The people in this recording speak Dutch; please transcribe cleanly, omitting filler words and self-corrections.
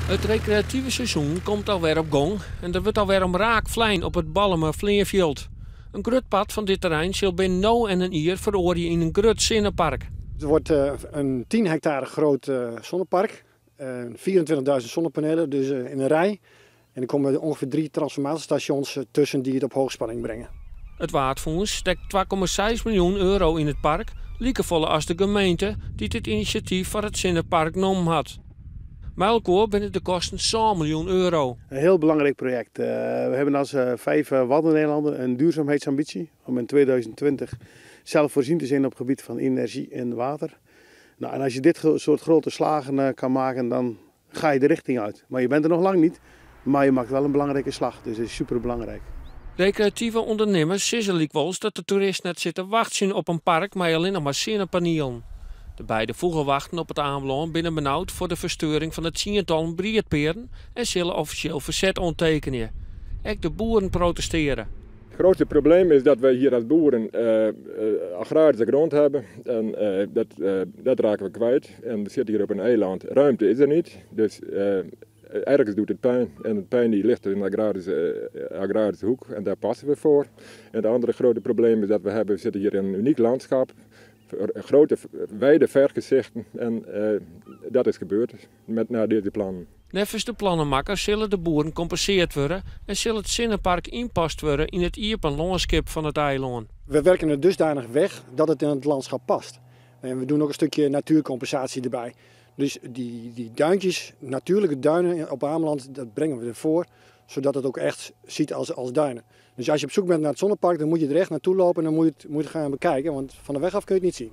Het recreatieve seizoen komt alweer op gang en er wordt alweer om raak vlein op het Ballemer Vleerveld. Een grutpad van dit terrein zal binnen nou en een jaar veroorzaken in een grut zonnepark. Het wordt een 10 hectare groot zonnepark, 24.000 zonnepanelen dus in een rij. En er komen ongeveer 3 transformatorstations tussen die het op hoogspanning brengen. Het waardfonds stekt 2,6 miljoen euro in het park, liekevolle als de gemeente die dit initiatief voor het zonnepark genomen had. Bij elkaar binnen de kosten 100 miljoen euro. Een heel belangrijk project. We hebben als 5 Wadden-Nederlanden een duurzaamheidsambitie om in 2020 zelfvoorzien te zijn op het gebied van energie en water. Nou, en als je dit soort grote slagen kan maken, dan ga je de richting uit. Maar je bent er nog lang niet, maar je maakt wel een belangrijke slag. Dus het is super belangrijk. Recreatieve ondernemers zeggen likwijls dat de toerist net zitten wachten op een park met alleen nog maar zonnepanelen. De beide vogelwachten op het aanbeland binnen benauwd voor de verstoring van het tiental breedperen en zullen officieel verzet onttekenen. Ook de boeren protesteren. Het grootste probleem is dat wij hier als boeren agrarische grond hebben en dat raken we kwijt. En we zitten hier op een eiland, ruimte is er niet, dus ergens doet het pijn. En het pijn die ligt in de agrarische hoek en daar passen we voor. En het andere grote probleem is dat we zitten hier in een uniek landschap. Grote, wijde vergezichten en dat is gebeurd na deze plannen. Neffens de plannenmakkers zullen de boeren compenseerd worden en zal het zonnepark inpast worden in het iepen landschap van het eiland. We werken er dusdanig weg dat het in het landschap past. En we doen ook een stukje natuurcompensatie erbij. Dus die duintjes, natuurlijke duinen op Ameland, dat brengen we ervoor, zodat het ook echt ziet als duinen. Dus als je op zoek bent naar het zonnepark, dan moet je er echt naartoe lopen en dan moet je het gaan bekijken, want van de weg af kun je het niet zien.